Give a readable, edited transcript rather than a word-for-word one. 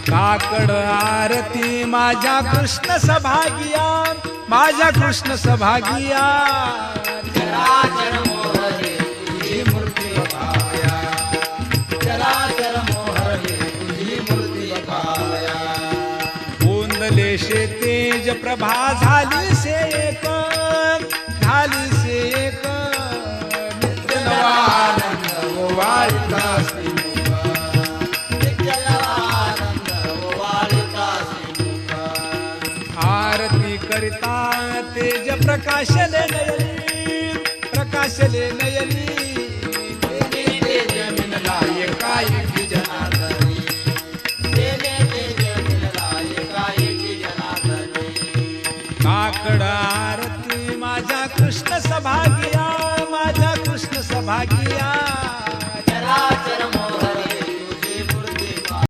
काकड आरती माझ्या कृष्ण सभागिया, माझ्या कृष्ण सभागिया. चराचर मोहरे तुझी मूर्ती बघावया, चराचर मोहरे तुझी मूर्ती बघावया. गोंदले शे तेज प्रभा झाली से एक, झाली से एक. नित्य नवा आनंद ओवाळता श्रीमुखा, नित्य आनंद ओवाळता श्रीमुखा. आरती करिता तेज प्रकाशले नयनी, प्रकाशले नयनी. तेने तेज मिनला एकाएकी जनार्दनी, तेने तेज मिनला एकाएकी जनार्दनी. काकड आरती माझ्या कृष्ण सभागिया, माझ्या कृष्ण सभागिया.